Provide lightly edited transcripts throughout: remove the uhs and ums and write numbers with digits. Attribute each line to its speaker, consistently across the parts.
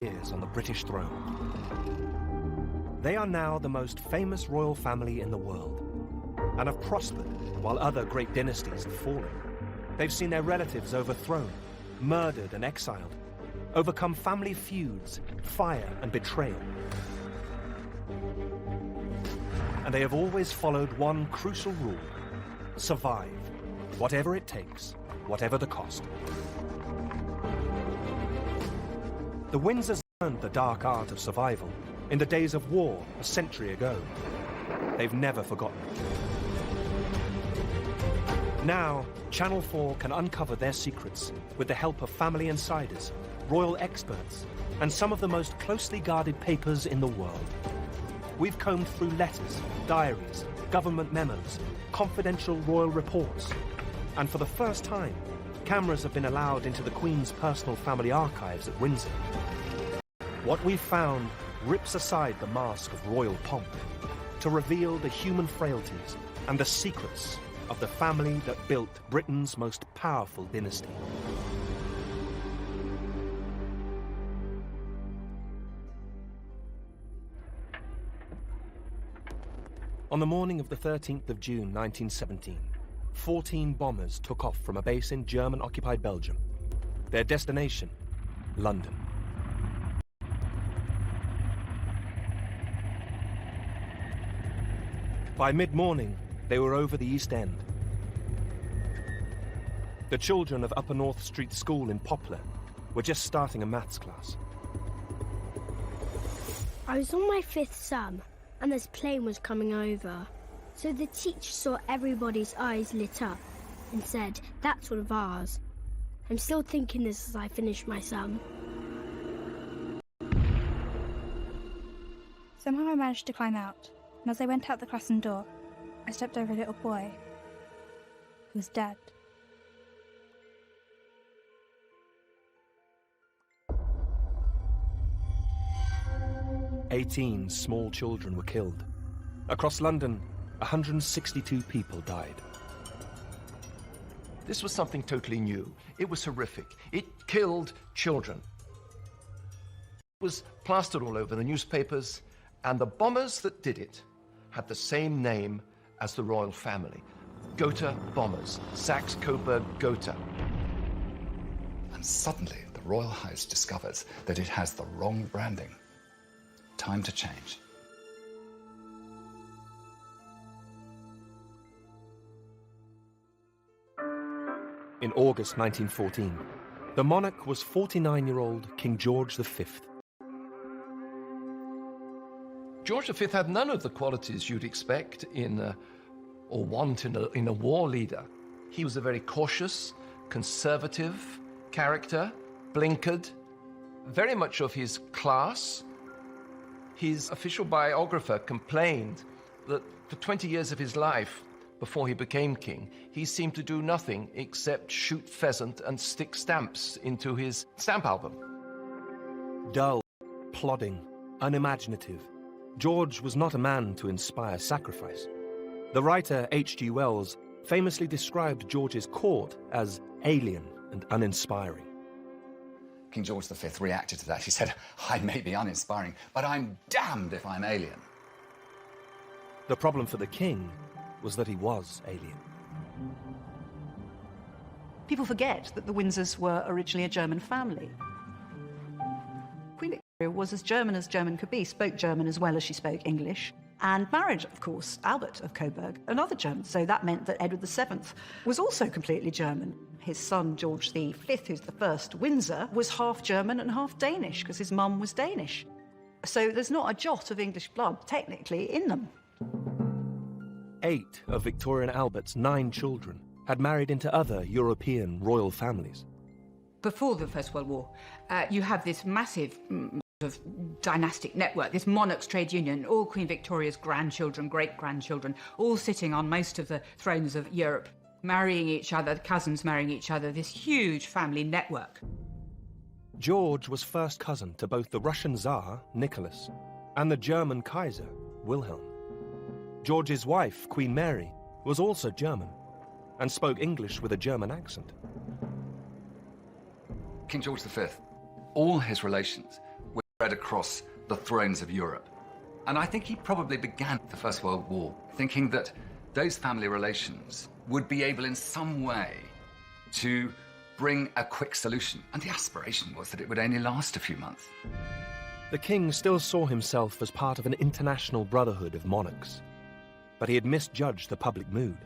Speaker 1: years on the British throne. They are now the most famous royal family in the world and have prospered while other great dynasties have fallen. They've seen their relatives overthrown, murdered and exiled, overcome family feuds, fire and betrayal. And they have always followed one crucial rule: survive, whatever it takes, whatever the cost. The Windsors learned the dark art of survival in the days of war a century ago. They've never forgotten it. Now, Channel 4 can uncover their secrets with the help of family insiders, royal experts, and some of the most closely guarded papers in the world. We've combed through letters, diaries, government memos, confidential royal reports, and for the first time, cameras have been allowed into the Queen's personal family archives at Windsor. What we've found rips aside the mask of royal pomp to reveal the human frailties and the secrets of the family that built Britain's most powerful dynasty. On the morning of the 13th of June 1917, 14 bombers took off from a base in German-occupied Belgium. Their destination, London. By mid-morning, they were over the East End. The children of Upper North Street School in Poplar were just starting a maths class.
Speaker 2: I was on my 5th sum, and this plane was coming over. So the teacher saw everybody's eyes lit up and said, "That's one of ours." I'm still thinking this as I finish my sum.
Speaker 3: Somehow I managed to climb out, and as I went out the classroom door, I stepped over a little boy who was dead.
Speaker 1: "18 small children were killed. Across London, 162 people died.
Speaker 4: This was something totally new. It was horrific. It killed children. It was plastered all over the newspapers, and the bombers that did it had the same name as the royal family. Gotha bombers. Saxe-Coburg Gotha.
Speaker 5: And suddenly, the royal house discovers that it has the wrong branding. Time to change.
Speaker 1: In August 1914, the monarch was 49-year-old King George V.
Speaker 4: George V had none of the qualities you'd expect or want in a war leader. He was a very cautious, conservative character, blinkered, very much of his class. His official biographer complained that for 20 years of his life, before he became king, he seemed to do nothing except shoot pheasant and stick stamps into his stamp album.
Speaker 1: Dull, plodding, unimaginative, George was not a man to inspire sacrifice. The writer H.G. Wells famously described George's court as alien and uninspiring.
Speaker 5: King George V reacted to that. He said, "I may be uninspiring, but I'm damned if I'm alien."
Speaker 1: The problem for the king was that he was alien.
Speaker 6: People forget that the Windsors were originally a German family. Queen Victoria was as German could be, spoke German as well as she spoke English, and married, of course, Albert of Coburg, another German. So that meant that Edward VII was also completely German. His son, George V, who's the first Windsor, was half German and half Danish, because his mum was Danish. So there's not a jot of English blood, technically, in them.
Speaker 1: 8 of Victoria and Albert's 9 children had married into other European royal families.
Speaker 7: Before the First World War, you have this massive of dynastic network, this monarchs' trade union, all Queen Victoria's grandchildren, great-grandchildren, all sitting on most of the thrones of Europe, marrying each other, cousins marrying each other, this huge family network.
Speaker 1: George was first cousin to both the Russian Tsar, Nicholas, and the German Kaiser, Wilhelm. George's wife, Queen Mary, was also German and spoke English with a German accent.
Speaker 5: King George V, all his relations spread across the thrones of Europe. And I think he probably began the First World War thinking that those family relations would be able in some way to bring a quick solution. And the aspiration was that it would only last a few months.
Speaker 1: The king still saw himself as part of an international brotherhood of monarchs, but he had misjudged the public mood.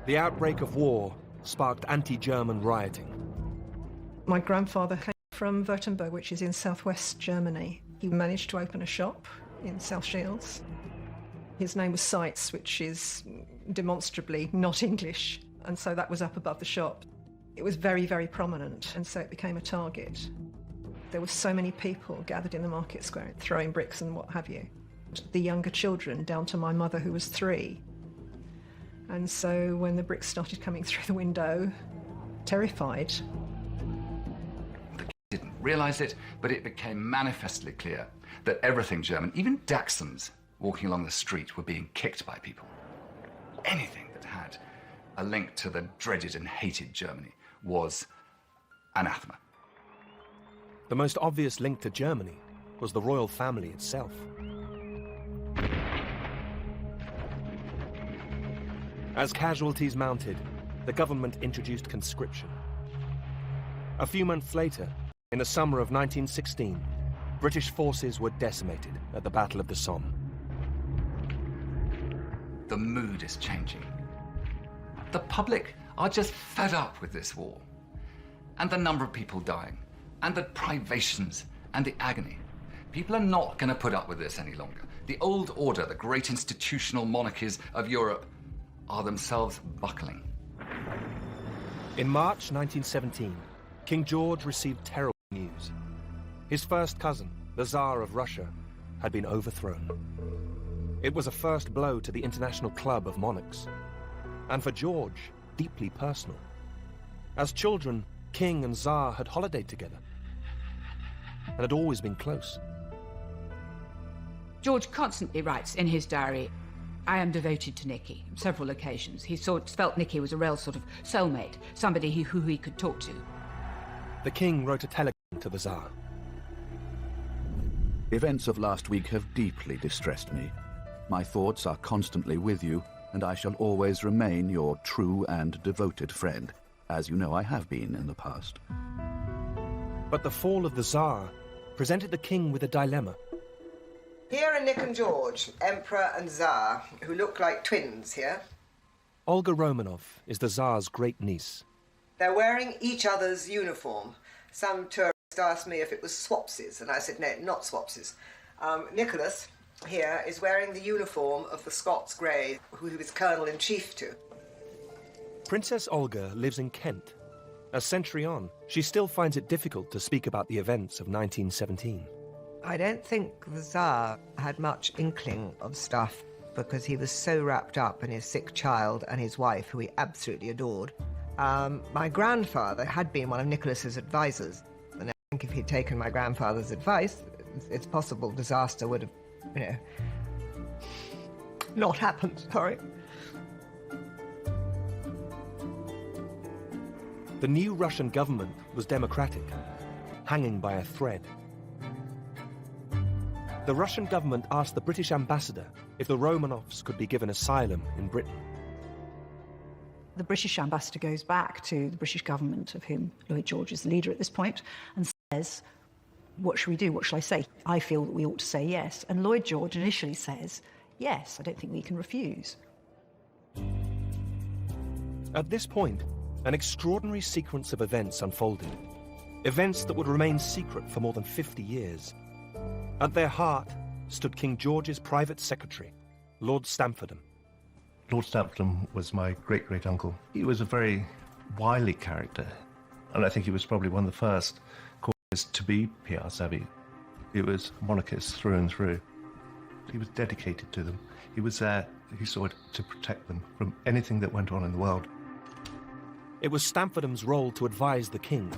Speaker 1: The outbreak of war sparked anti-German rioting.
Speaker 8: My grandfather came from Württemberg, which is in southwest Germany. He managed to open a shop in South Shields. His name was Seitz, which is demonstrably not English, and so that was up above the shop. It was very, very prominent, and so it became a target. There were so many people gathered in the market square, throwing bricks and what have you. The younger children, down to my mother, who was 3. And so when the bricks started coming through the window, terrified.
Speaker 5: The king didn't realise it, but it became manifestly clear that everything German, even Dachshunds walking along the street, were being kicked by people. Anything that had a link to the dreaded and hated Germany was anathema.
Speaker 1: The most obvious link to Germany was the royal family itself. As casualties mounted, the government introduced conscription. A few months later, in the summer of 1916, British forces were decimated at the Battle of the Somme.
Speaker 5: The mood is changing. The public are just fed up with this war, and the number of people dying, and the privations, and the agony. People are not going to put up with this any longer. The old order, the great institutional monarchies of Europe, are themselves buckling.
Speaker 1: In March 1917, King George received terrible news. His first cousin, the Tsar of Russia, had been overthrown. It was a first blow to the international club of monarchs, and for George, deeply personal. As children, King and Tsar had holidayed together, and had always been close.
Speaker 7: George constantly writes in his diary, "I am devoted to Nicky," on several occasions. He felt Nicky was a real sort of soulmate, somebody who he could talk to.
Speaker 1: The king wrote a telegram to the Tsar.
Speaker 9: Events of last week have deeply distressed me. My thoughts are constantly with you, and I shall always remain your true and devoted friend, as you know I have been in the past.
Speaker 1: But the fall of the Tsar presented the king with a dilemma.
Speaker 10: Here are Nick and George, Emperor and Tsar, who look like twins here.
Speaker 1: Olga Romanov is the Tsar's great niece.
Speaker 10: They're wearing each other's uniform. Some tourist asked me if it was swapsies, and I said, no, not swapsies. Nicholas, here, is wearing the uniform of the Scots Greys, who he was Colonel-in-Chief to.
Speaker 1: Princess Olga lives in Kent. A century on, she still finds it difficult to speak about the events of 1917.
Speaker 10: I don't think the Tsar had much inkling of stuff because he was so wrapped up in his sick child and his wife, who he absolutely adored. My grandfather had been one of Nicholas's advisors, and I think if he'd taken my grandfather's advice, it's possible disaster would have, not happened, sorry.
Speaker 1: The new Russian government was democratic, hanging by a thread. The Russian government asked the British ambassador if the Romanovs could be given asylum in Britain.
Speaker 6: The British ambassador goes back to the British government, of whom Lloyd George is the leader at this point, and says, what should we do? What shall I say? I feel that we ought to say yes. And Lloyd George initially says, yes, I don't think we can refuse.
Speaker 1: At this point, an extraordinary sequence of events unfolded. Events that would remain secret for more than 50 years. At their heart stood King George's private secretary, Lord Stamfordham.
Speaker 11: Lord Stamfordham was my great-great-uncle. He was a very wily character, and I think he was probably one of the first courtiers to be PR savvy. He was monarchist through and through. He was dedicated to them. He was there, he saw it, to protect them from anything that went on in the world.
Speaker 1: It was Stamfordham's role to advise the king,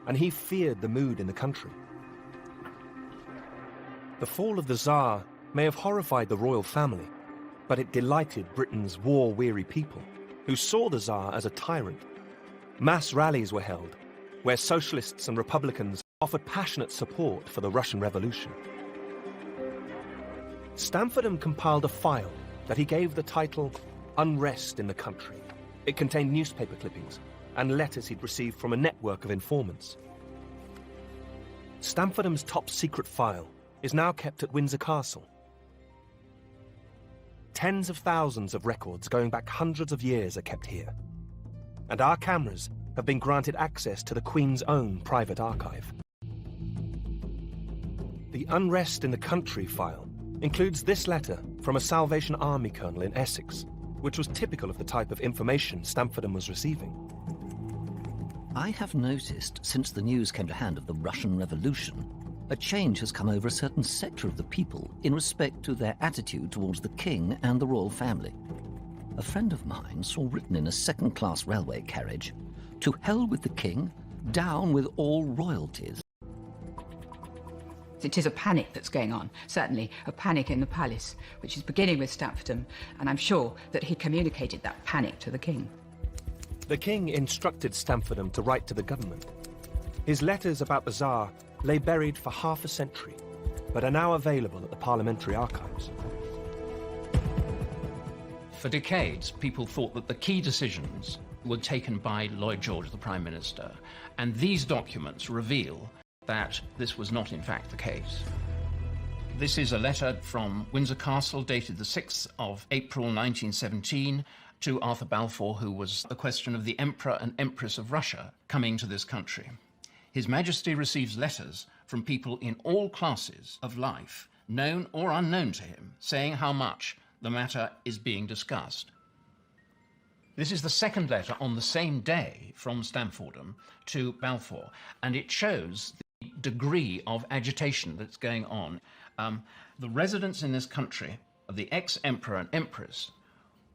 Speaker 1: and he feared the mood in the country. The fall of the Tsar may have horrified the royal family, but it delighted Britain's war-weary people, who saw the Tsar as a tyrant. Mass rallies were held, where socialists and republicans offered passionate support for the Russian Revolution. Stamfordham compiled a file that he gave the title Unrest in the Country. It contained newspaper clippings and letters he'd received from a network of informants. Stamfordham's top-secret file is now kept at Windsor Castle. Tens of thousands of records going back hundreds of years are kept here. And our cameras have been granted access to the Queen's own private archive. The Unrest in the Country file includes this letter from a Salvation Army colonel in Essex, which was typical of the type of information Stamfordham was receiving.
Speaker 12: I have noticed, since the news came to hand of the Russian Revolution, a change has come over a certain sector of the people in respect to their attitude towards the king and the royal family. A friend of mine saw written in a second-class railway carriage, "To hell with the king, down with all royalties."
Speaker 7: It is a panic that's going on, certainly a panic in the palace, which is beginning with Stamfordham, and I'm sure that he communicated that panic to the king.
Speaker 1: The king instructed Stamfordham to write to the government. His letters about the Tsar lay buried for half a century, but are now available at the Parliamentary Archives.
Speaker 13: For decades, people thought that the key decisions were taken by Lloyd George, the Prime Minister, and these documents reveal that this was not in fact the case. This is a letter from Windsor Castle dated the 6th of April 1917 to Arthur Balfour, who was the question of the Emperor and Empress of Russia coming to this country. His Majesty receives letters from people in all classes of life, known or unknown to him, saying how much the matter is being discussed. This is the second letter on the same day from Stamfordham to Balfour, and it shows the degree of agitation that's going on. The residents in this country of the ex-emperor and empress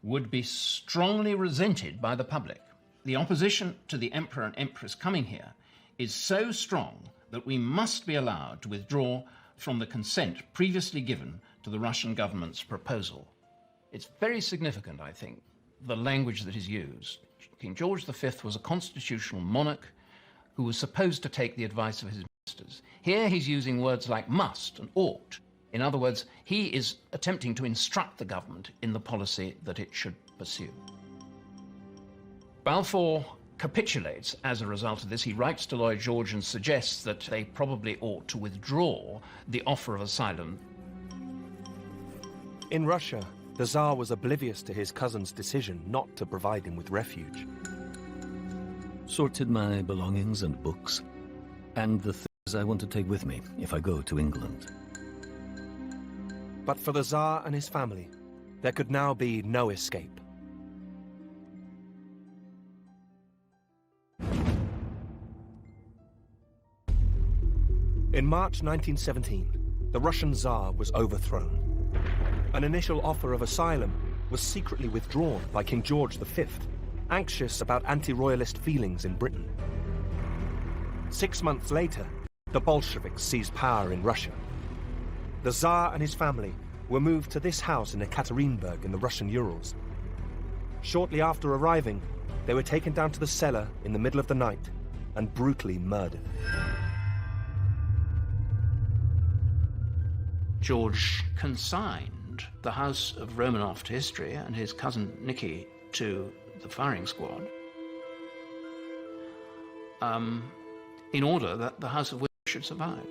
Speaker 13: would be strongly resented by the public. The opposition to the emperor and empress coming here is so strong that we must be allowed to withdraw from the consent previously given to the Russian government's proposal. It's very significant, I think, the language that is used. King George V was a constitutional monarch who was supposed to take the advice of his ministers. Here he's using words like must and ought. In other words, he is attempting to instruct the government in the policy that it should pursue. Balfour capitulates as a result of this. He writes to Lloyd George and suggests that they probably ought to withdraw the offer of asylum.
Speaker 1: In Russia, the Tsar was oblivious to his cousin's decision not to provide him with refuge.
Speaker 12: Sorted my belongings and books, and the things I want to take with me if I go to England.
Speaker 1: But for the Tsar and his family, there could now be no escape. In March 1917, the Russian Tsar was overthrown. An initial offer of asylum was secretly withdrawn by King George V, anxious about anti-royalist feelings in Britain. 6 months later, the Bolsheviks seized power in Russia. The Tsar and his family were moved to this house in Ekaterinburg in the Russian Urals. Shortly after arriving, they were taken down to the cellar in the middle of the night and brutally murdered.
Speaker 13: George consigned the house of Romanov to history and his cousin Nicky to the firing squad in order that the House of Windsor should survive.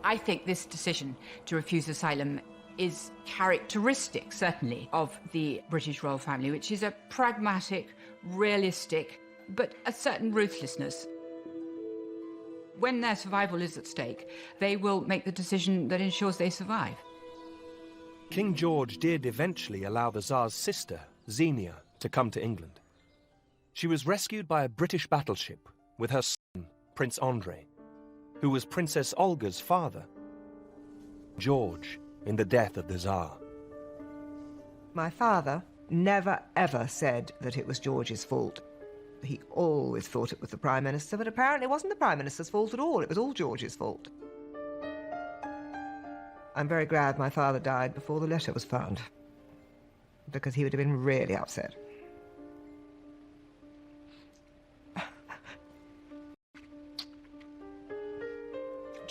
Speaker 7: I think this decision to refuse asylum is characteristic, certainly, of the British royal family, which is a pragmatic, realistic, but a certain ruthlessness. When their survival is at stake, they will make the decision that ensures they survive.
Speaker 1: King George did eventually allow the Tsar's sister, Xenia, to come to England. She was rescued by a British battleship with her son, Prince Andrei, who was Princess Olga's father, George, in the death of the Tsar.
Speaker 10: My father never, ever said that it was George's fault. He always thought it was the Prime Minister, but apparently it wasn't the Prime Minister's fault at all. It was all George's fault. I'm very glad my father died before the letter was found, because he would have been really upset.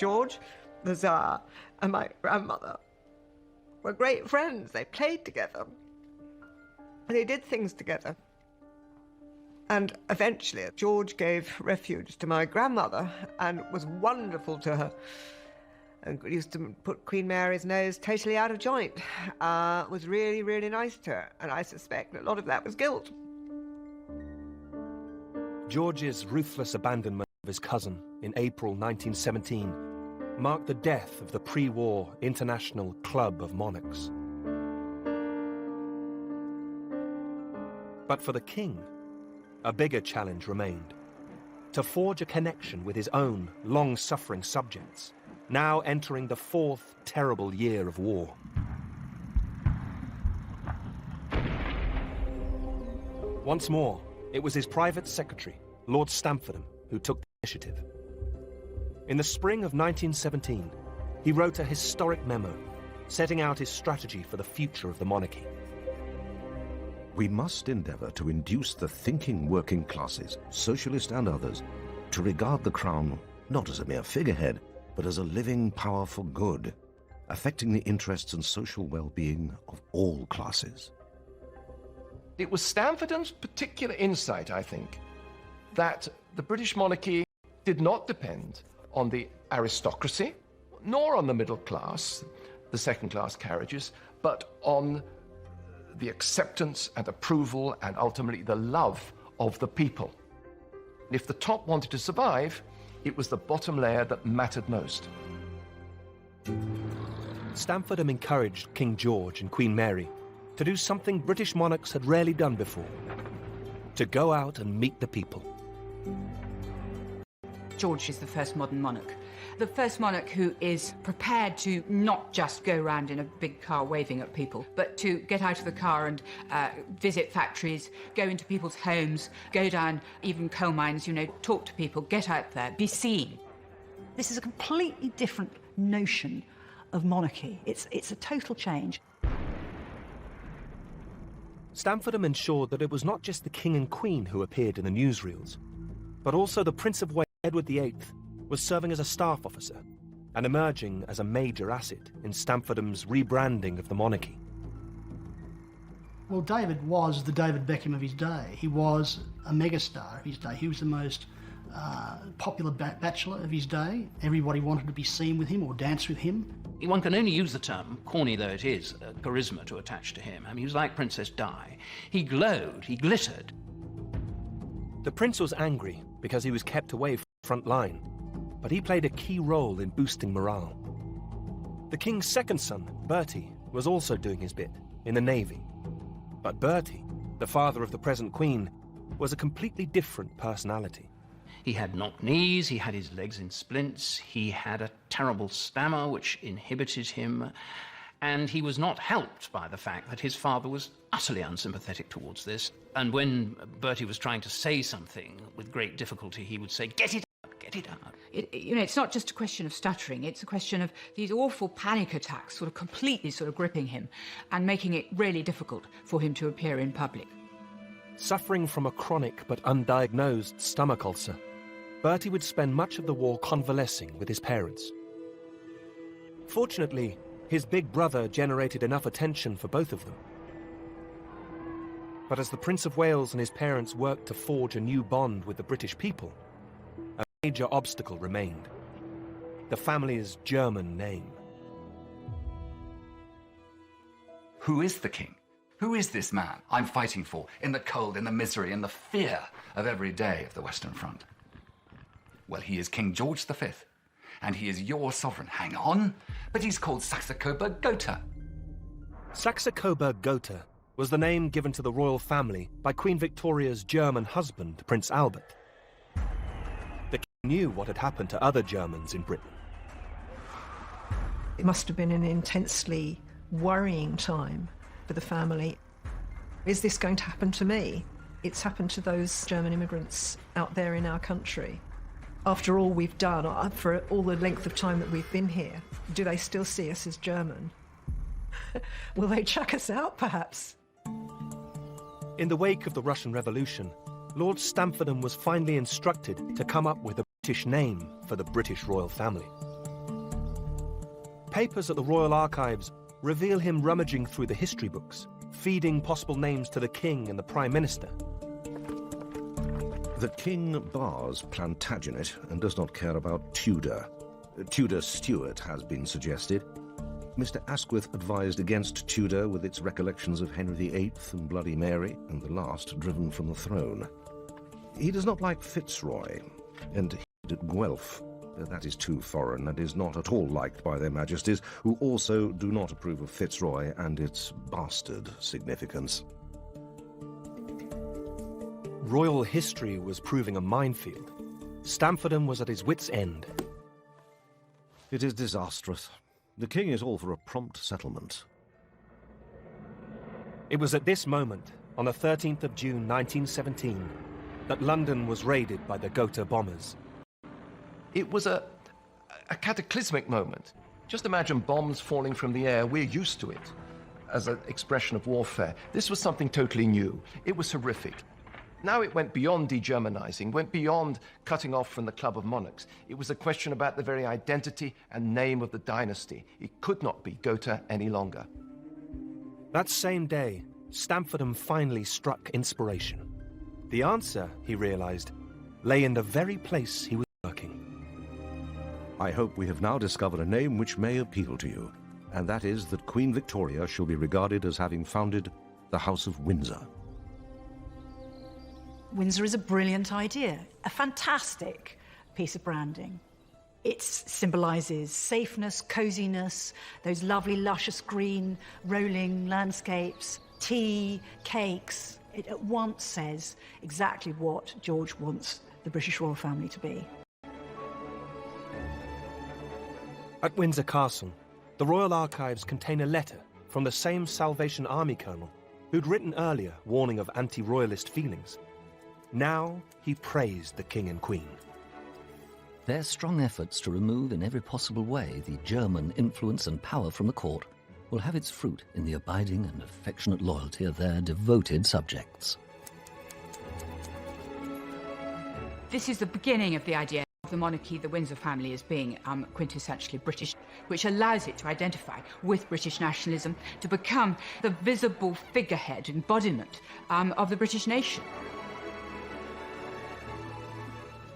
Speaker 10: George, the Tsar, and my grandmother were great friends. They played together. They did things together. And eventually, George gave refuge to my grandmother and was wonderful to her. And used to put Queen Mary's nose totally out of joint. Was really, really nice to her. And I suspect a lot of that was guilt.
Speaker 1: George's ruthless abandonment of his cousin in April 1917 marked the death of the pre-war International Club of Monarchs. But for the king, a bigger challenge remained: to forge a connection with his own long-suffering subjects, now entering the fourth terrible year of war. Once more, it was his private secretary, Lord Stamfordham, who took the initiative. In the spring of 1917, he wrote a historic memo, setting out his strategy for the future of the monarchy.
Speaker 14: We must endeavour to induce the thinking working classes, socialist and others, to regard the crown not as a mere figurehead, but as a living power for good, affecting the interests and social well-being of all classes.
Speaker 4: It was Stamfordham's particular insight, I think, that the British monarchy did not depend on the aristocracy, nor on the middle class, the second-class carriages, but on the acceptance and approval and ultimately the love of the people. If the top wanted to survive, it was the bottom layer that mattered most.
Speaker 1: Stamfordham encouraged King George and Queen Mary to do something British monarchs had rarely done before: to go out and meet the people.
Speaker 7: George is the first modern monarch. The first monarch who is prepared to not just go around in a big car waving at people, but to get out of the car and visit factories, go into people's homes, go down even coal mines, talk to people, get out there, be seen.
Speaker 6: This is a completely different notion of monarchy. It's a total change.
Speaker 1: Stamfordham ensured that it was not just the King and Queen who appeared in the newsreels, but also the Prince of Wales, Edward VIII, was serving as a staff officer and emerging as a major asset in Stamfordham's rebranding of the monarchy.
Speaker 15: Well, David was the David Beckham of his day. He was a megastar of his day. He was the most popular bachelor of his day. Everybody wanted to be seen with him or dance with him.
Speaker 13: One can only use the term, corny though it is, charisma to attach to him. I mean, he was like Princess Di. He glowed, he glittered.
Speaker 1: The prince was angry because he was kept away from the front line, but he played a key role in boosting morale. The king's second son, Bertie, was also doing his bit in the navy. But Bertie, the father of the present queen, was a completely different personality.
Speaker 13: He had knocked knees, he had his legs in splints, he had a terrible stammer which inhibited him, and he was not helped by the fact that his father was utterly unsympathetic towards this. And when Bertie was trying to say something with great difficulty, he would say, "Get it out, get it out."
Speaker 7: It's not just a question of stuttering, it's a question of these awful panic attacks sort of completely gripping him and making it really difficult for him to appear in public.
Speaker 1: Suffering from a chronic but undiagnosed stomach ulcer, Bertie would spend much of the war convalescing with his parents. Fortunately, his big brother generated enough attention for both of them. But as the Prince of Wales and his parents worked to forge a new bond with the British people, a major obstacle remained: the family's German name.
Speaker 5: Who is the king? Who is this man I'm fighting for in the cold, in the misery, in the fear of every day of the Western Front? Well, he is King George V, and he is your sovereign. Hang on, but he's called Saxe-Coburg-Gotha.
Speaker 1: Saxe-Coburg-Gotha was the name given to the royal family by Queen Victoria's German husband, Prince Albert. The king knew what had happened to other Germans in Britain.
Speaker 8: It must have been an intensely worrying time for the family. Is this going to happen to me? It's happened to those German immigrants out there in our country. After all we've done, for all the length of time that we've been here, do they still see us as German? Will they chuck us out, perhaps?
Speaker 1: In the wake of the Russian Revolution, Lord Stamfordham was finally instructed to come up with a British name for the British royal family. Papers at the Royal Archives reveal him rummaging through the history books, feeding possible names to the King and the Prime Minister.
Speaker 14: The King bars Plantagenet and does not care about Tudor. Tudor Stuart has been suggested. Mr. Asquith advised against Tudor with its recollections of Henry VIII and Bloody Mary, and the last driven from the throne. He does not like Fitzroy, and Guelph. That is too foreign and is not at all liked by their majesties, who also do not approve of Fitzroy and its bastard significance.
Speaker 1: Royal history was proving a minefield. Stamfordham was at his wit's end.
Speaker 14: It is disastrous. The King is all for a prompt settlement.
Speaker 1: It was at this moment, on the 13th of June 1917, that London was raided by the Gotha bombers.
Speaker 4: It was a cataclysmic moment. Just imagine bombs falling from the air. We're used to it as an expression of warfare. This was something totally new. It was horrific. Now it went beyond degermanizing, went beyond cutting off from the Club of Monarchs. It was a question about the very identity and name of the dynasty. It could not be Gotha any longer.
Speaker 1: That same day, Stamfordham finally struck inspiration. The answer, he realized, lay in the very place he was working.
Speaker 14: I hope we have now discovered a name which may appeal to you, and that is that Queen Victoria shall be regarded as having founded the House of Windsor.
Speaker 6: Windsor is a brilliant idea, a fantastic piece of branding. It symbolises safeness, coziness, those lovely luscious green rolling landscapes, tea, cakes. It at once says exactly what George wants the British royal family to be.
Speaker 1: At Windsor Castle, the Royal Archives contain a letter from the same Salvation Army colonel who'd written earlier warning of anti-royalist feelings. Now he praised the King and Queen.
Speaker 12: Their strong efforts to remove in every possible way the German influence and power from the court will have its fruit in the abiding and affectionate loyalty of their devoted subjects.
Speaker 7: This is the beginning of the idea of the monarchy, the Windsor family, as being quintessentially British, which allows it to identify with British nationalism, to become the visible figurehead, embodiment of the British nation.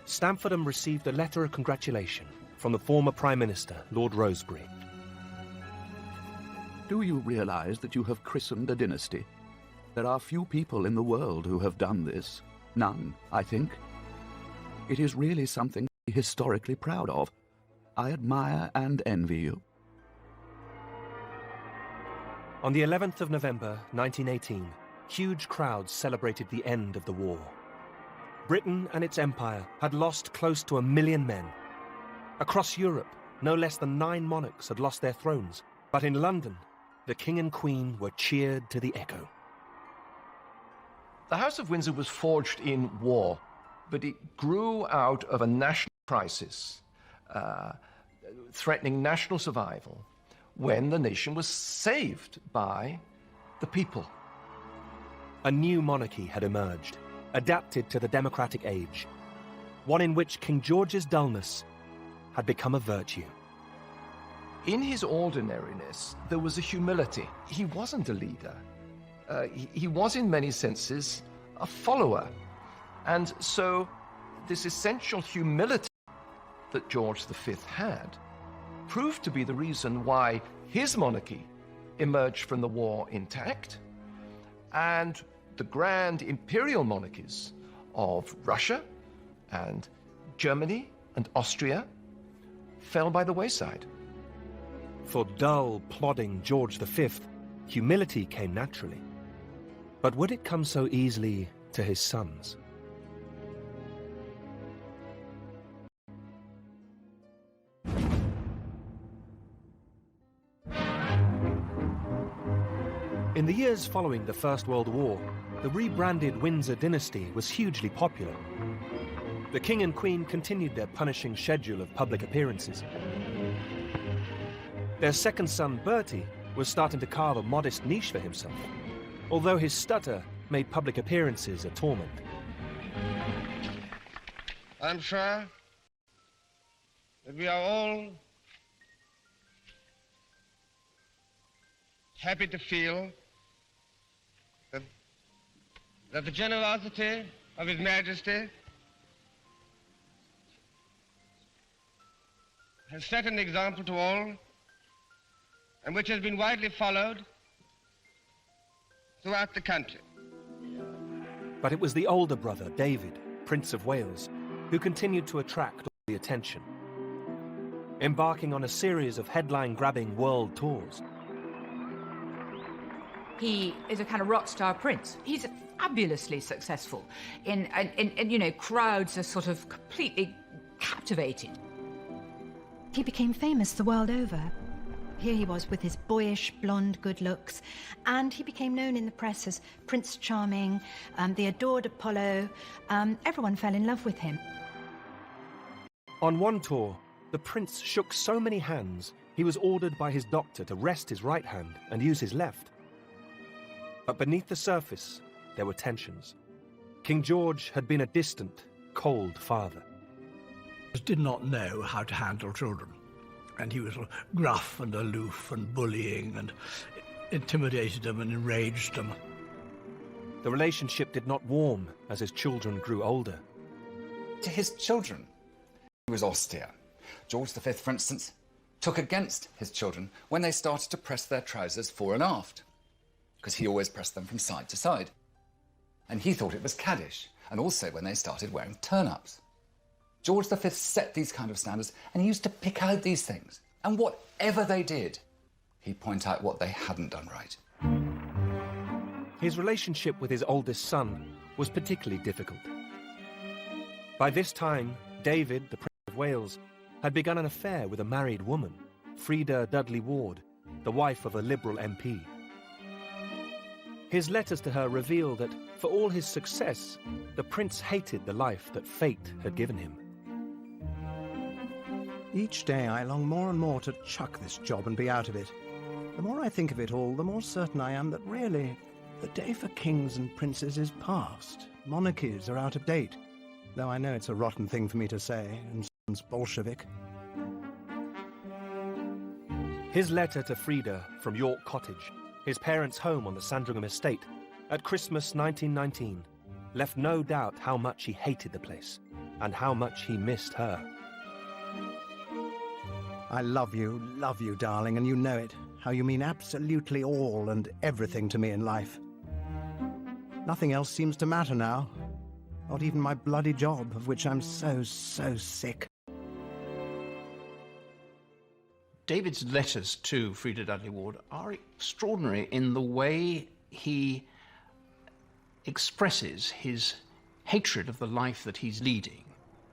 Speaker 1: Stamfordham received a letter of congratulation from the former Prime Minister, Lord Rosebery.
Speaker 9: Do you realize that you have christened a dynasty? There are few people in the world who have done this. None, I think. It is really something to be historically proud of. I admire and envy you.
Speaker 1: On the 11th of November, 1918, huge crowds celebrated the end of the war. Britain and its empire had lost close to 1 million men. Across Europe, no less than 9 monarchs had lost their thrones. But in London, the King and Queen were cheered to the echo.
Speaker 4: The House of Windsor was forged in war, but it grew out of a national crisis, threatening national survival, when the nation was saved by the people.
Speaker 1: A new monarchy had emerged, adapted to the democratic age, one in which King George's dullness had become a virtue.
Speaker 4: In his ordinariness, there was a humility. He wasn't a leader. He was, in many senses, a follower. And so, this essential humility that George V had proved to be the reason why his monarchy emerged from the war intact, and the grand imperial monarchies of Russia and Germany and Austria fell by the wayside.
Speaker 1: For dull, plodding George V, humility came naturally. But would it come so easily to his sons? In the years following the First World War, the rebranded Windsor dynasty was hugely popular. The King and Queen continued their punishing schedule of public appearances. Their second son, Bertie, was starting to carve a modest niche for himself, although his stutter made public appearances a torment.
Speaker 16: I'm sure that we are all happy to feel that the generosity of His Majesty has set an example to all, and which has been widely followed throughout the country.
Speaker 1: But it was the older brother, David, Prince of Wales, who continued to attract all the attention, embarking on a series of headline-grabbing world tours.
Speaker 7: He is a kind of rock star prince. He's fabulously successful. In you know, crowds are sort of completely captivated.
Speaker 17: He became famous the world over. Here he was with his boyish, blonde good looks, and he became known in the press as Prince Charming, the adored Apollo. Everyone fell in love with him.
Speaker 1: On one tour, the prince shook so many hands, he was ordered by his doctor to rest his right hand and use his left. But beneath the surface, there were tensions. King George had been a distant, cold father.
Speaker 18: He did not know how to handle children, and he was gruff and aloof and bullying and intimidated them and enraged them.
Speaker 1: The relationship did not warm as his children grew older.
Speaker 5: To his children, he was austere. George V, for instance, took against his children when they started to press their trousers fore and aft, because he always pressed them from side to side. And he thought it was caddish, and also when they started wearing turn-ups. George V set these kind of standards, and he used to pick out these things. And whatever they did, he'd point out what they hadn't done right.
Speaker 1: His relationship with his oldest son was particularly difficult. By this time, David, the Prince of Wales, had begun an affair with a married woman, Freda Dudley Ward, the wife of a Liberal MP. His letters to her reveal that, for all his success, the prince hated the life that fate had given him.
Speaker 19: Each day I long more and more to chuck this job and be out of it. The more I think of it all, the more certain I am that really, the day for kings and princes is past. Monarchies are out of date. Though I know it's a rotten thing for me to say, and sounds Bolshevik.
Speaker 1: His letter to Freda from York Cottage, his parents' home on the Sandringham estate, at Christmas 1919, left no doubt how much he hated the place, and how much he missed her.
Speaker 19: I love you, darling, and you know it. How you mean absolutely all and everything to me in life. Nothing else seems to matter now. Not even my bloody job, of which I'm so sick.
Speaker 13: David's letters to Freda Dudley Ward are extraordinary in the way he expresses his hatred of the life that he's leading.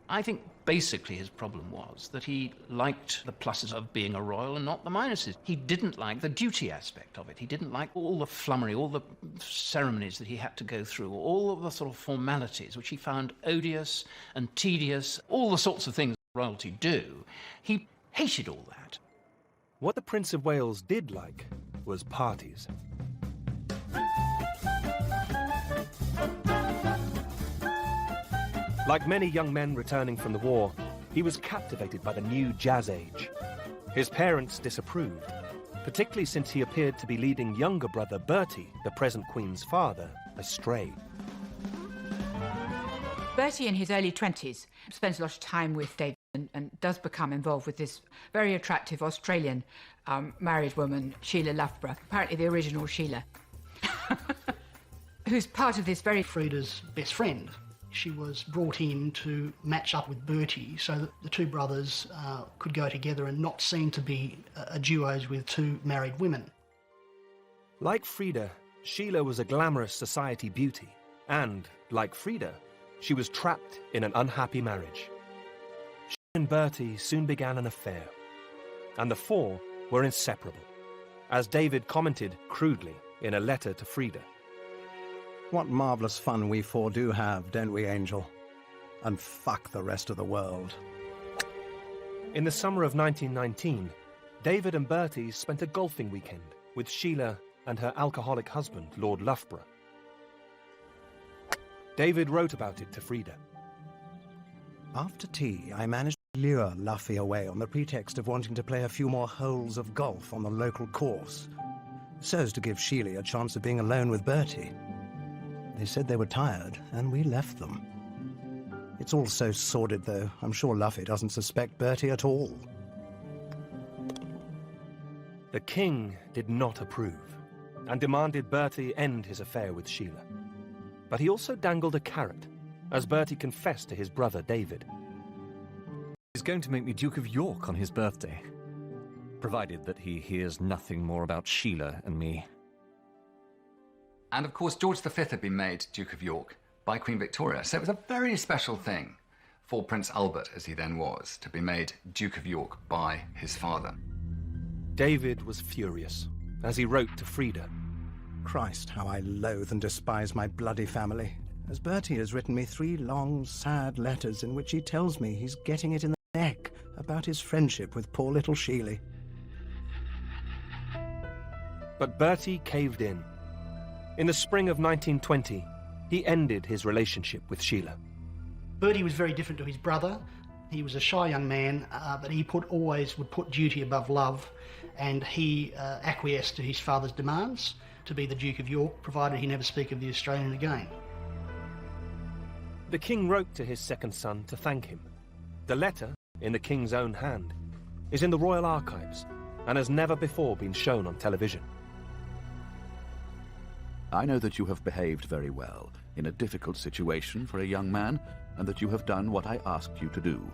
Speaker 13: I think basically his problem was that he liked the pluses of being a royal and not the minuses. He didn't like the duty aspect of it. He didn't like all the flummery, all the ceremonies that he had to go through, all of the sort of formalities which he found odious and tedious, all the sorts of things royalty do. He hated all that.
Speaker 1: What the Prince of Wales did like was parties. Like many young men returning from the war, he was captivated by the new jazz age. His parents disapproved, particularly since he appeared to be leading younger brother Bertie, the present Queen's father, astray.
Speaker 7: Bertie, in his early 20s, spends a lot of time with David and does become involved with this very attractive Australian married woman, Sheila Loughborough, apparently the original Sheila, who's part of this very...
Speaker 15: Freda's best friend. She was brought in to match up with Bertie so that the two brothers could go together and not seem to be a duos with two married women.
Speaker 1: Like Freda, Sheila was a glamorous society beauty, and, like Freda, she was trapped in an unhappy marriage. She and Bertie soon began an affair, and the four were inseparable, as David commented crudely in a letter to Freda.
Speaker 19: What marvellous fun we four do have, don't we, Angel? And fuck the rest of the world.
Speaker 1: In the summer of 1919, David and Bertie spent a golfing weekend with Sheila and her alcoholic husband, Lord Loughborough. David wrote about it to Freda.
Speaker 19: After tea, I managed to lure Luffy away on the pretext of wanting to play a few more holes of golf on the local course. so as to give Sheila a chance of being alone with Bertie. They said they were tired, and we left them. It's all so sordid, though. I'm sure Luffy doesn't suspect Bertie at all.
Speaker 1: The king did not approve, and demanded Bertie end his affair with Sheila. But he also dangled a carrot, as Bertie confessed to his brother David.
Speaker 20: He's going to make me Duke of York on his birthday, provided that he hears nothing more about Sheila and me.
Speaker 5: And of course, George V had been made Duke of York by Queen Victoria, so it was a very special thing for Prince Albert, as he then was, to be made Duke of York by his father.
Speaker 1: David was furious, as he wrote to Frida.
Speaker 19: Christ, how I loathe and despise my bloody family, as Bertie has written me 3 long, sad letters in which he tells me he's getting it in the neck about his friendship with poor little Sheila.
Speaker 1: But Bertie caved in. In the spring of 1920, he ended his relationship with Sheila.
Speaker 15: Bertie was very different to his brother. He was a shy young man, but he always would put duty above love, and he acquiesced to his father's demands to be the Duke of York, provided he never speak of the Australian again.
Speaker 1: The king wrote to his second son to thank him. The letter, in the king's own hand, is in the Royal Archives and has never before been shown on television.
Speaker 9: I know that you have behaved very well in a difficult situation for a young man, and that you have done what I asked you to do.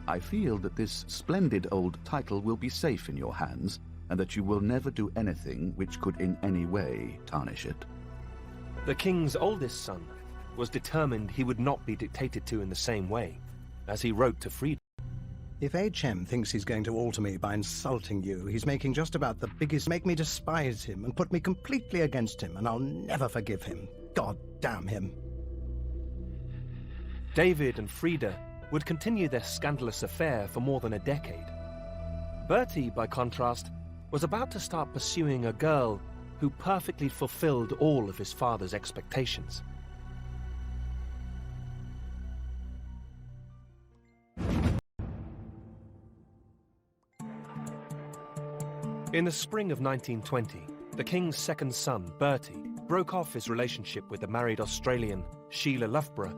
Speaker 9: I feel that this splendid old title will be safe in your hands, and that you will never do anything which could in any way tarnish it.
Speaker 1: The king's oldest son was determined he would not be dictated to in the same way, as he wrote to Frida.
Speaker 19: If H.M. thinks he's going to alter me by insulting you, he's making just about the biggest make me despise him and put me completely against him, and I'll never forgive him. God damn him.
Speaker 1: David and Frida would continue their scandalous affair for more than a decade. Bertie, by contrast, was about to start pursuing a girl who perfectly fulfilled all of his father's expectations. In the spring of 1920, the king's second son, Bertie, broke off his relationship with the married Australian Sheila Loughborough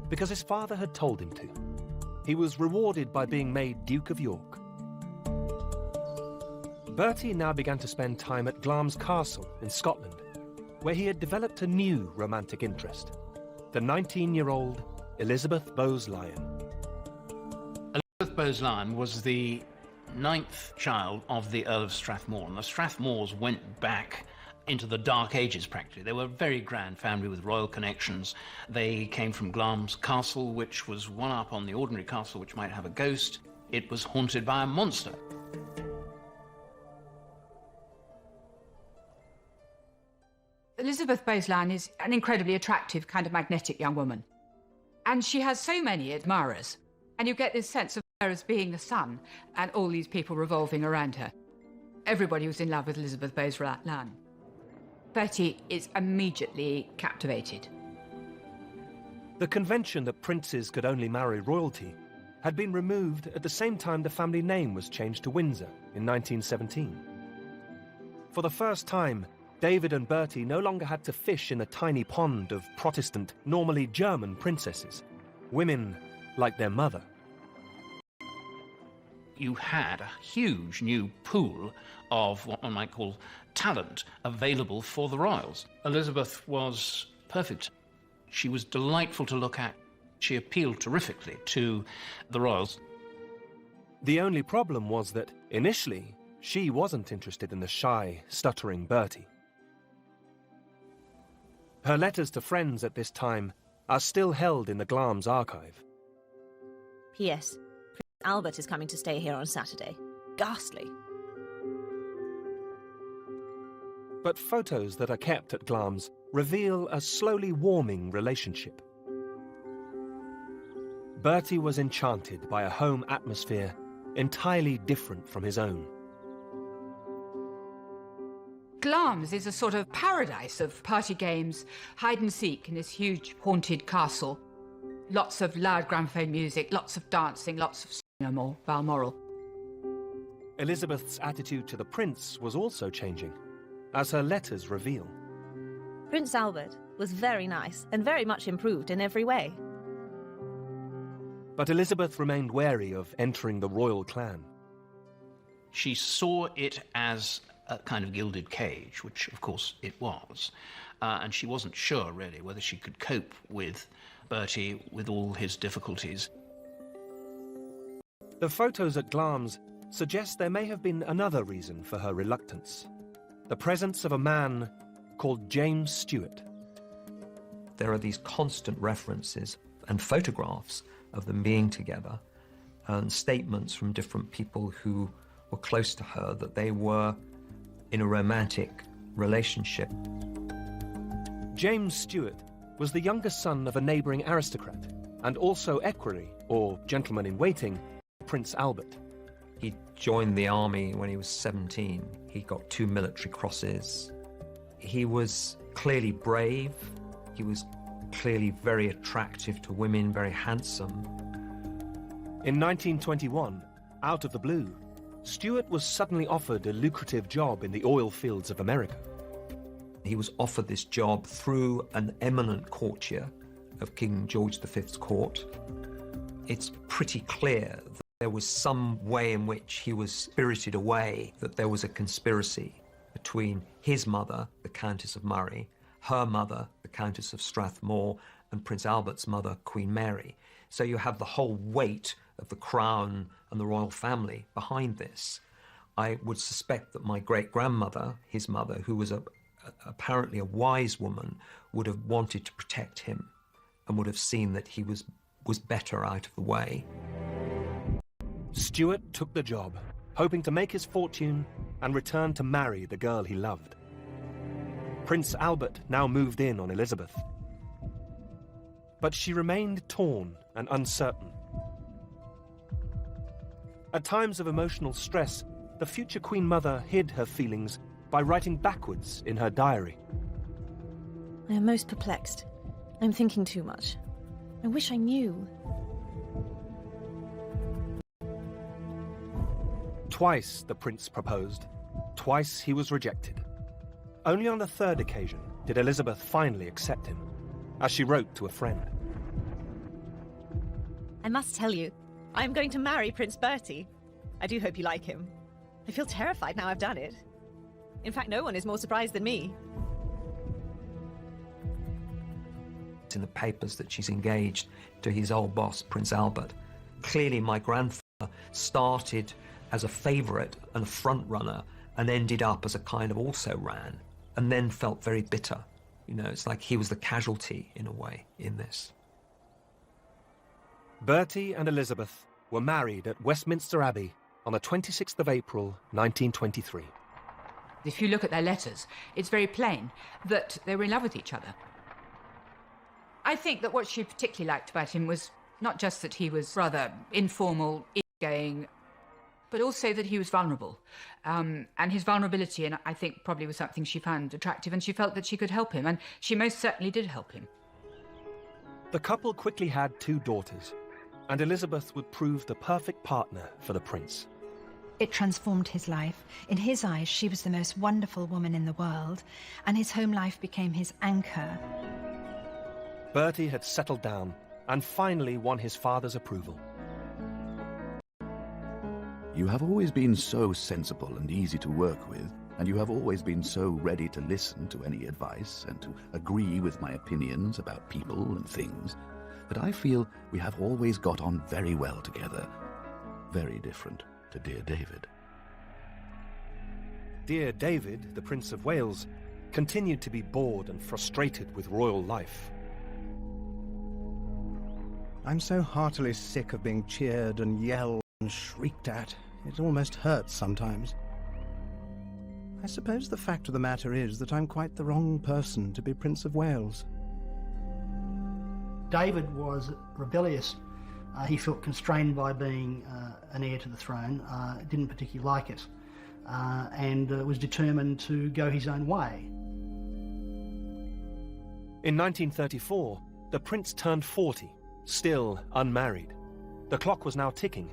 Speaker 1: because his father had told him to. He was rewarded by being made Duke of York. Bertie now began to spend time at Glamis Castle in Scotland, where he had developed a new romantic interest, the 19-year-old Elizabeth Bowes-Lyon.
Speaker 13: Elizabeth Bowes-Lyon was the 9th child of the Earl of Strathmore, and the Strathmores went back into the Dark Ages practically. They were a very grand family with royal connections. They came from Glamis Castle, which was one up on the ordinary castle, which might have a ghost. It was haunted by a monster.
Speaker 7: Elizabeth Bowes-Lyon is an incredibly attractive, kind of magnetic young woman. And she has so many admirers. And you get this sense of her as being the sun, and all these people revolving around her. Everybody was in love with Elizabeth Bowes-Lyon. Bertie is immediately captivated.
Speaker 1: The convention that princes could only marry royalty had been removed at the same time the family name was changed to Windsor in 1917. For the first time, David and Bertie no longer had to fish in the tiny pond of Protestant, normally German princesses, women like their mother.
Speaker 13: You had a huge new pool of what one might call talent available for the royals. Elizabeth was perfect. She was delightful to look at. She appealed terrifically to the royals.
Speaker 1: The only problem was that, initially, she wasn't interested in the shy, stuttering Bertie. Her letters to friends at this time are still held in the Glamis archive.
Speaker 21: P.S. Prince Albert is coming to stay here on Saturday. Ghastly.
Speaker 1: But photos that are kept at Glamis reveal a slowly warming relationship. Bertie was enchanted by a home atmosphere entirely different from his own.
Speaker 7: Glamis is a sort of paradise of party games, hide and seek in this huge haunted castle. Lots of loud gramophone music, lots of dancing, lots of Balmoral.
Speaker 1: Elizabeth's attitude to the prince was also changing, as her letters reveal.
Speaker 21: Prince Albert was very nice and very much improved in every way.
Speaker 1: But Elizabeth remained wary of entering the royal clan.
Speaker 13: She saw it as a kind of gilded cage, which of course it was, and she wasn't sure really whether she could cope with Bertie with all his difficulties.
Speaker 1: The photos at Glamis suggest there may have been another reason for her reluctance: the presence of a man called James Stewart.
Speaker 2: There are these constant references and photographs of them being together, and statements from different people who were close to her that they were in a romantic relationship.
Speaker 1: James Stewart was the youngest son of a neighbouring aristocrat, and also equerry, or gentleman-in-waiting, Prince Albert.
Speaker 2: He joined the army when he was 17. He got 2 military crosses. He was clearly brave. He was clearly very attractive to women, very handsome.
Speaker 1: In 1921, out of the blue, Stewart was suddenly offered a lucrative job in the oil fields of America.
Speaker 2: He was offered this job through an eminent courtier of King George V's court. It's pretty clear that there was some way in which he was spirited away, that there was a conspiracy between his mother, the Countess of Murray, her mother, the Countess of Strathmore, and Prince Albert's mother, Queen Mary. So you have the whole weight of the crown and the royal family behind this. I would suspect that my great-grandmother, his mother, who was apparently a wise woman, would have wanted to protect him and would have seen that he was better out of the way.
Speaker 1: Stewart took the job, hoping to make his fortune and return to marry the girl he loved. Prince Albert now moved in on Elizabeth. But she remained torn and uncertain. At times of emotional stress, the future Queen Mother hid her feelings by writing backwards in her diary.
Speaker 21: I am most perplexed. I'm thinking too much. I wish I knew.
Speaker 1: Twice the prince proposed. Twice he was rejected. Only on the third occasion did Elizabeth finally accept him, as she wrote to a friend.
Speaker 21: I must tell you, I am going to marry Prince Bertie. I do hope you like him. I feel terrified now I've done it. In fact, no one is more surprised than me.
Speaker 2: It's in the papers that she's engaged to his old boss, Prince Albert. Clearly, my grandfather started as a favourite and a front-runner and ended up as a kind of also-ran, and then felt very bitter. You know, it's like he was the casualty, in a way, in this.
Speaker 1: Bertie and Elizabeth were married at Westminster Abbey on the 26th of April, 1923.
Speaker 7: If you look at their letters, it's very plain that they were in love with each other. I think that what she particularly liked about him was not just that he was rather informal, easygoing, but also that he was vulnerable. And his vulnerability, and I think probably was something she found attractive, and she felt that she could help him, and she most certainly did help him.
Speaker 1: The couple quickly had 2 daughters, and Elizabeth would prove the perfect partner for the prince.
Speaker 17: It transformed his life. In his eyes, she was the most wonderful woman in the world, and his home life became his anchor.
Speaker 1: Bertie had settled down and finally won his father's approval.
Speaker 9: You have always been so sensible and easy to work with, and you have always been so ready to listen to any advice and to agree with my opinions about people and things, that I feel we have always got on very well together. Very different to dear David.
Speaker 1: Dear David, the Prince of Wales, continued to be bored and frustrated with royal life.
Speaker 19: I'm so heartily sick of being cheered and yelled and shrieked at. It almost hurts sometimes. I suppose the fact of the matter is that I'm quite the wrong person to be Prince of Wales.
Speaker 15: David was rebellious. He felt constrained by being an heir to the throne, didn't particularly like it, and was determined to go his own way.
Speaker 1: In 1934, the prince turned 40, still unmarried. The clock was now ticking.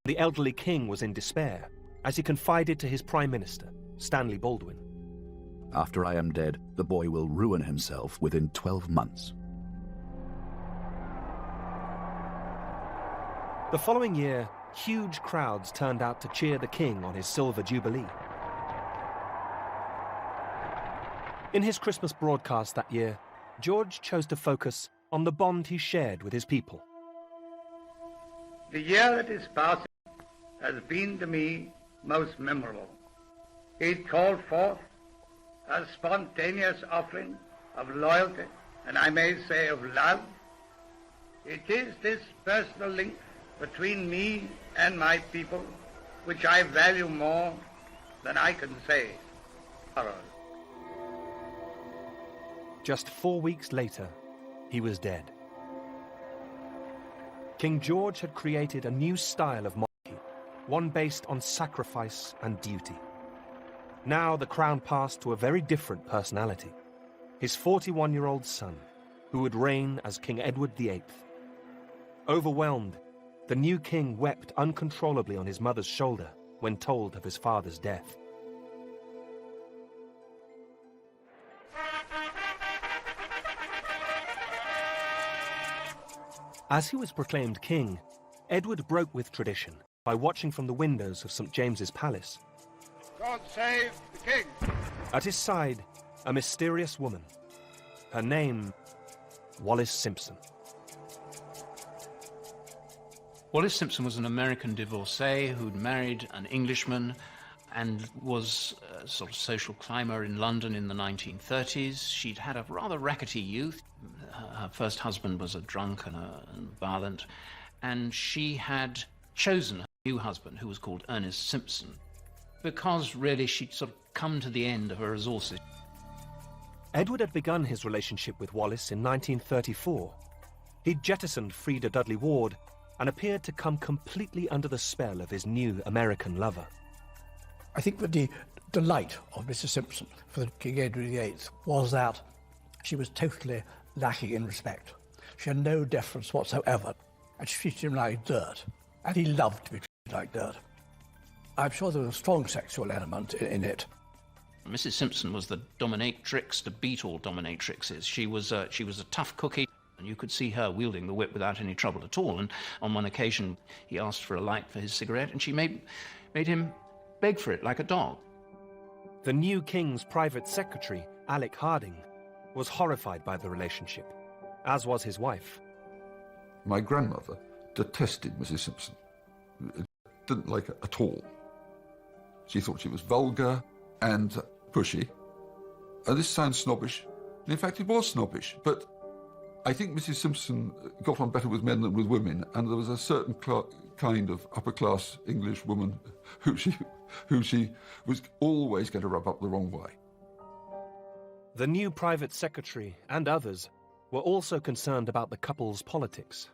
Speaker 1: The elderly king was in despair, as he confided to his Prime Minister, Stanley Baldwin.
Speaker 9: After I am dead, the boy will ruin himself within 12 months.
Speaker 1: The following year, huge crowds turned out to cheer the king on his silver jubilee. In his Christmas broadcast that year, George chose to focus on the bond he shared with his people.
Speaker 3: The year that is passing has been to me most memorable. It called forth a spontaneous offering of loyalty, and I may say of love. It is this personal link between me and my people which I value more than I can say.
Speaker 1: Just 4 weeks later, he was dead. King George had created a new style of monarchy, one based on sacrifice and duty. Now the crown passed to a very different personality, his 41-year-old son, who would reign as King Edward VIII. Overwhelmed, the new king wept uncontrollably on his mother's shoulder when told of his father's death. As he was proclaimed king, Edward broke with tradition by watching from the windows of St. James's Palace.
Speaker 3: God save the king!
Speaker 1: At his side, a mysterious woman. Her name, Wallis Simpson.
Speaker 13: Wallis Simpson was an American divorcee who'd married an Englishman and was a sort of social climber in London in the 1930s. She'd had a rather rackety youth. Her first husband was a drunk and violent, and she had chosen her new husband, who was called Ernest Simpson, because really she'd sort of come to the end of her resources.
Speaker 1: Edward had begun his relationship with Wallis in 1934. He'd jettisoned Freda Dudley Ward and appeared to come completely under the spell of his new American lover.
Speaker 18: I think that the delight of Mrs. Simpson for King Edward VIII was that she was totally lacking in respect. She had no deference whatsoever, and she treated him like dirt, and he loved to be treated like dirt. I'm sure there was a strong sexual element in it.
Speaker 13: Mrs. Simpson was the dominatrix to beat all dominatrixes. She was a tough cookie, and you could see her wielding the whip without any trouble at all. And on one occasion, he asked for a light for his cigarette, and she made him beg for it like a dog.
Speaker 1: The new king's private secretary, Alec Harding, was horrified by the relationship, as was his wife.
Speaker 22: My grandmother detested Mrs. Simpson. Didn't like her at all. She thought she was vulgar and pushy. And this sounds snobbish. In fact, it was snobbish. But I think Mrs. Simpson got on better with men than with women, and there was a certain kind of upper-class English woman who she was always going to rub up the wrong way.
Speaker 1: The new private secretary and others were also concerned about the couple's politics.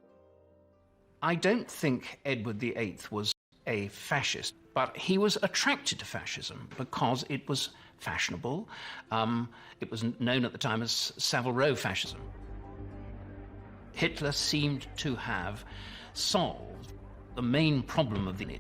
Speaker 13: I don't think Edward VIII was a fascist, but he was attracted to fascism because it was fashionable. It was known at the time as Savile Row fascism. Hitler seemed to have solved the main problem of the...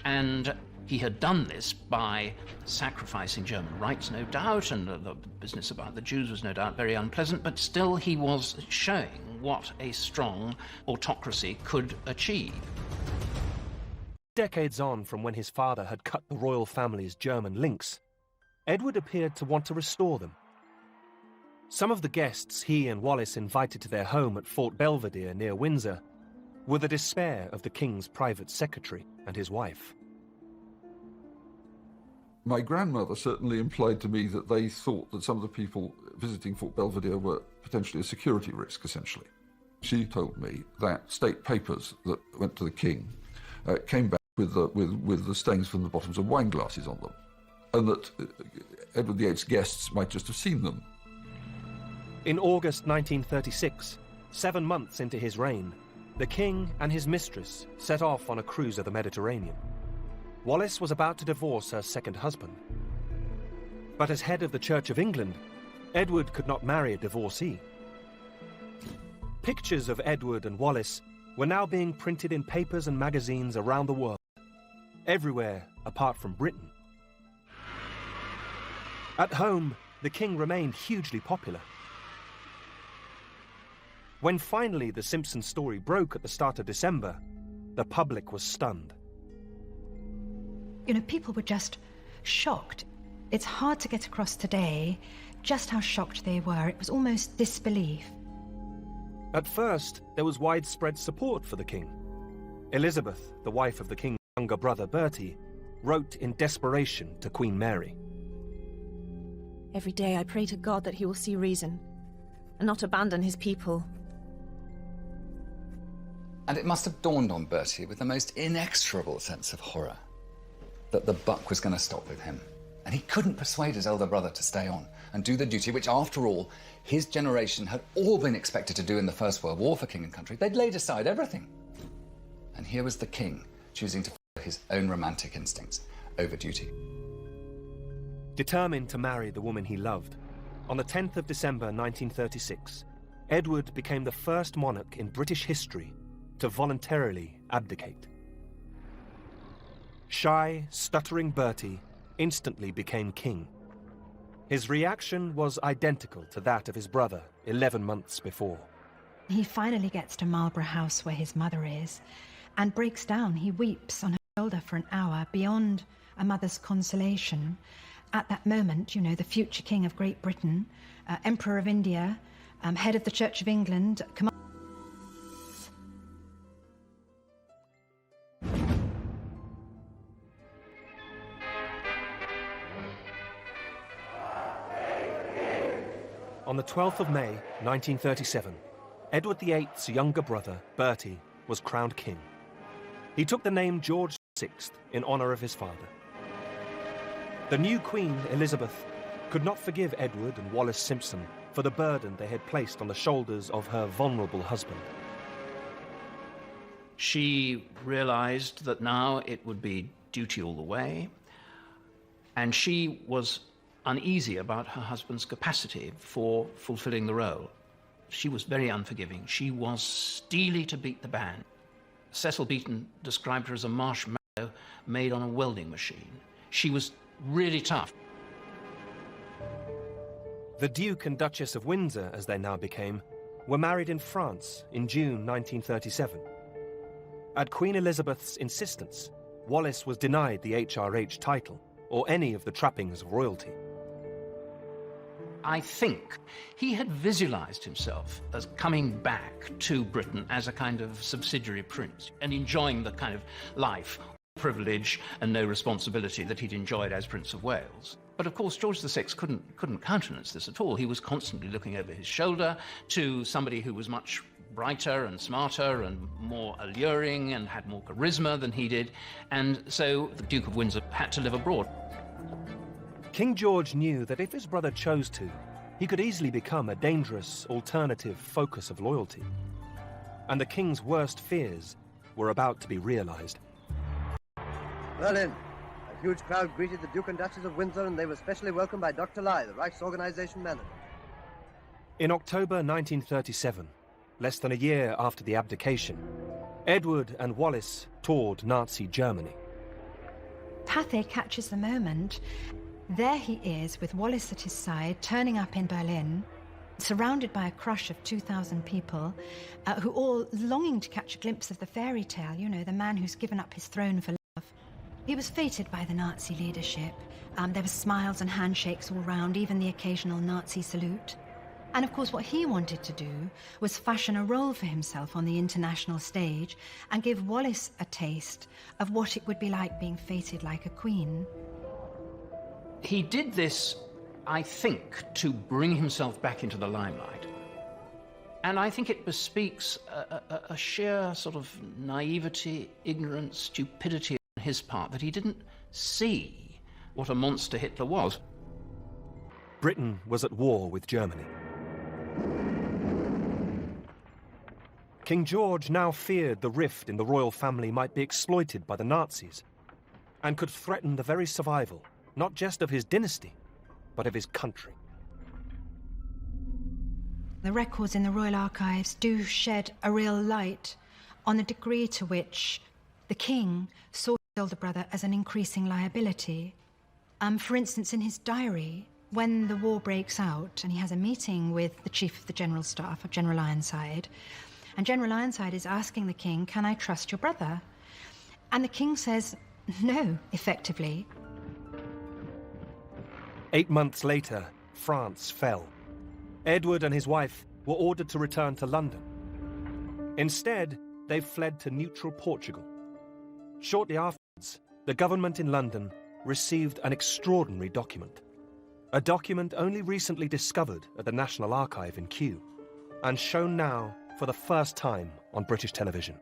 Speaker 13: and he had done this by sacrificing German rights, no doubt, and the business about the Jews was no doubt very unpleasant, but still he was showing what a strong autocracy could achieve.
Speaker 1: Decades on from when his father had cut the royal family's German links, Edward appeared to want to restore them. Some of the guests he and Wallis invited to their home at Fort Belvedere near Windsor were the despair of the king's private secretary and his wife.
Speaker 22: My grandmother certainly implied to me that they thought that some of the people visiting Fort Belvedere were potentially a security risk, essentially. She told me that state papers that went to the king came back with the stains from the bottoms of wine glasses on them, and that Edward VIII's guests might just have seen them.
Speaker 1: In August 1936, 7 months into his reign, the king and his mistress set off on a cruise of the Mediterranean. Wallis was about to divorce her second husband. But as head of the Church of England, Edward could not marry a divorcee. Pictures of Edward and Wallis were now being printed in papers and magazines around the world, everywhere apart from Britain. At home, the king remained hugely popular. When finally the Simpsons story broke at the start of December, the public was stunned.
Speaker 17: You know, people were just shocked. It's hard to get across today just how shocked they were. It was almost disbelief.
Speaker 1: At first, there was widespread support for the king. Elizabeth, the wife of the king's younger brother Bertie, wrote in desperation to Queen Mary.
Speaker 21: Every day I pray to God that he will see reason and not abandon his people.
Speaker 5: And it must have dawned on Bertie with the most inexorable sense of horror that the buck was going to stop with him. And he couldn't persuade his elder brother to stay on and do the duty which, after all, his generation had all been expected to do in the First World War for king and country. They'd laid aside everything. And here was the king choosing to follow his own romantic instincts over duty.
Speaker 1: Determined to marry the woman he loved, on the 10th of December 1936, Edward became the first monarch in British history to voluntarily abdicate. Shy, stuttering Bertie instantly became king. His reaction was identical to that of his brother 11 months before.
Speaker 17: He finally gets to Marlborough House where his mother is and breaks down. He weeps on her shoulder for an hour beyond a mother's consolation. At that moment, you know, the future king of Great Britain, Emperor of India, head of the Church of England,
Speaker 1: On the 12th of May, 1937, Edward VIII's younger brother, Bertie, was crowned king. He took the name George VI in honour of his father. The new Queen, Elizabeth, could not forgive Edward and Wallis Simpson for the burden they had placed on the shoulders of her vulnerable husband.
Speaker 13: She realized that now it would be duty all the way, and she was uneasy about her husband's capacity for fulfilling the role. She was very unforgiving. She was steely to beat the band. Cecil Beaton described her as a marshmallow made on a welding machine. She was really tough.
Speaker 1: The Duke and Duchess of Windsor, as they now became, were married in France in June 1937. At Queen Elizabeth's insistence, Wallis was denied the HRH title or any of the trappings of royalty.
Speaker 13: I think he had visualized himself as coming back to Britain as a kind of subsidiary prince and enjoying the kind of life, privilege and no responsibility that he'd enjoyed as Prince of Wales. But of course George VI couldn't countenance this at all. He was constantly looking over his shoulder to somebody who was much brighter and smarter and more alluring and had more charisma than he did, and so the Duke of Windsor had to live abroad.
Speaker 1: King George knew that if his brother chose to, he could easily become a dangerous alternative focus of loyalty. And the king's worst fears were about to be realized.
Speaker 10: Berlin. A huge crowd greeted the Duke and Duchess of Windsor, and they were specially welcomed by Dr. Lai, the Reichsorganisation manager.
Speaker 1: In October 1937, less than a year after the abdication, Edward and Wallis toured Nazi Germany.
Speaker 17: Pathé catches the moment. There he is, with Wallis at his side, turning up in Berlin, surrounded by a crush of 2,000 people, who all longing to catch a glimpse of the fairy tale, you know, the man who's given up his throne for love. He was feted by the Nazi leadership. There were smiles and handshakes all round, even the occasional Nazi salute. And of course what he wanted to do was fashion a role for himself on the international stage and give Wallis a taste of what it would be like being feted like a queen.
Speaker 13: He did this, I think, to bring himself back into the limelight. And I think it bespeaks a sheer sort of naivety, ignorance, stupidity on his part that he didn't see what a monster Hitler was.
Speaker 1: Britain was at war with Germany. King George now feared the rift in the royal family might be exploited by the Nazis and could threaten the very survival, not just of his dynasty, but of his country.
Speaker 17: The records in the Royal Archives do shed a real light on the degree to which the king saw his elder brother as an increasing liability. For instance, in his diary, when the war breaks out and he has a meeting with the Chief of the General Staff, of General Ironside, and General Ironside is asking the king, "Can I trust your brother?" And the king says no, effectively.
Speaker 1: 8 months later, France fell. Edward and his wife were ordered to return to London. Instead, they fled to neutral Portugal. Shortly afterwards, the government in London received an extraordinary document. A document only recently discovered at the National Archive in Kew, and shown now for the first time on British television.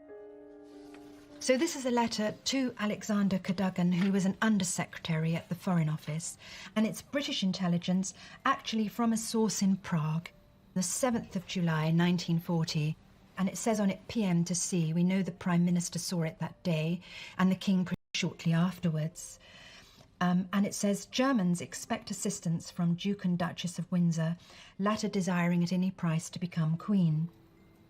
Speaker 17: So this is a letter to Alexander Cadogan, who was an undersecretary at the Foreign Office, and it's British intelligence, actually from a source in Prague, the 7th of July, 1940, and it says on it PM to C. We know the Prime Minister saw it that day, and the King pretty shortly afterwards. And it says, Germans expect assistance from Duke and Duchess of Windsor, latter desiring at any price to become Queen.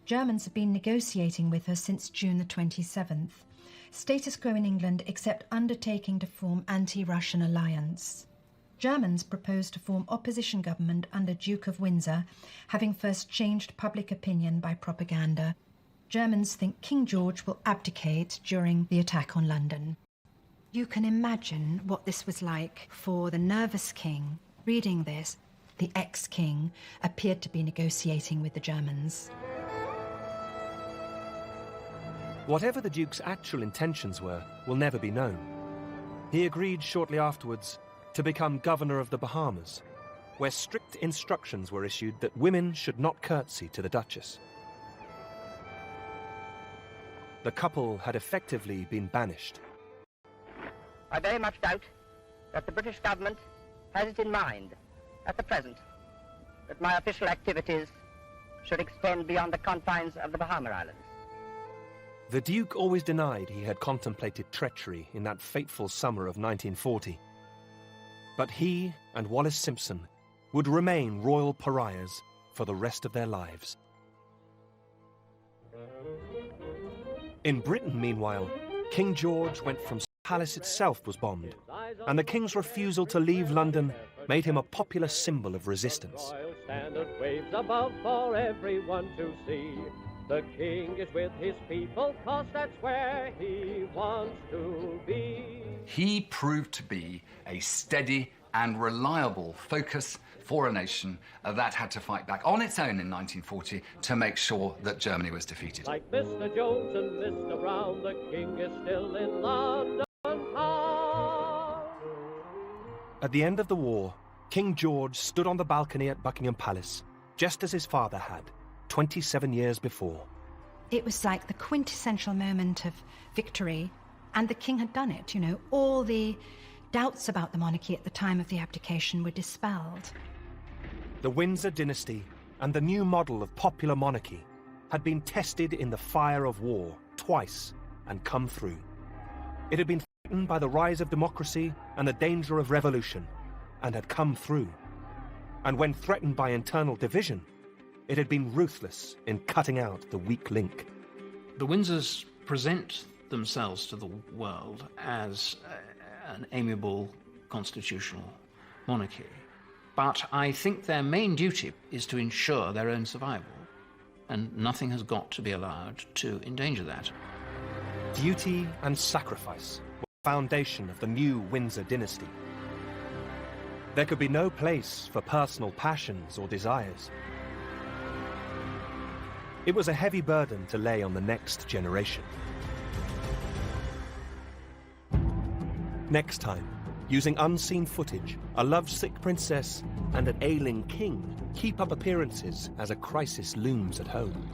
Speaker 17: Germans have been negotiating with her since June the 27th. Status quo in England except undertaking to form anti-Russian alliance. Germans propose to form opposition government under Duke of Windsor, having first changed public opinion by propaganda. Germans think King George will abdicate during the attack on London. You can imagine what this was like for the nervous king. Reading this, the ex-king appeared to be negotiating with the Germans.
Speaker 1: Whatever the Duke's actual intentions were will never be known. He agreed shortly afterwards to become governor of the Bahamas, where strict instructions were issued that women should not curtsy to the Duchess. The couple had effectively been banished.
Speaker 8: I very much doubt that the British government has it in mind, at the present, that my official activities should extend beyond the confines of the Bahama Islands.
Speaker 1: The Duke always denied he had contemplated treachery in that fateful summer of 1940. But he and Wallis Simpson would remain royal pariahs for the rest of their lives. In Britain, meanwhile, King George went from Palace itself was bombed, and the King's refusal to leave London made him a popular symbol of resistance.
Speaker 11: Royal standard waves above for everyone to see. The King is with his people, 'cause that's where he wants to be.
Speaker 5: He proved to be a steady and reliable focus for a nation that had to fight back on its own in 1940 to make sure that Germany was defeated.
Speaker 11: Like Mr. Jones and Mr. Brown, the King is still in London town.
Speaker 1: At the end of the war, King George stood on the balcony at Buckingham Palace, just as his father had, 27 years before.
Speaker 17: It was like the quintessential moment of victory, and the king had done it, you know. All the doubts about the monarchy at the time of the abdication were dispelled.
Speaker 1: The Windsor dynasty and the new model of popular monarchy had been tested in the fire of war twice and come through. It had been threatened by the rise of democracy and the danger of revolution, and had come through. And when threatened by internal division, it had been ruthless in cutting out the weak link.
Speaker 13: The Windsors present themselves to the world as an amiable constitutional monarchy. But I think their main duty is to ensure their own survival, and nothing has got to be allowed to endanger that.
Speaker 1: Duty and sacrifice were the foundation of the new Windsor dynasty. There could be no place for personal passions or desires. It was a heavy burden to lay on the next generation. Next time, using unseen footage, a lovesick princess and an ailing king keep up appearances as a crisis looms at home.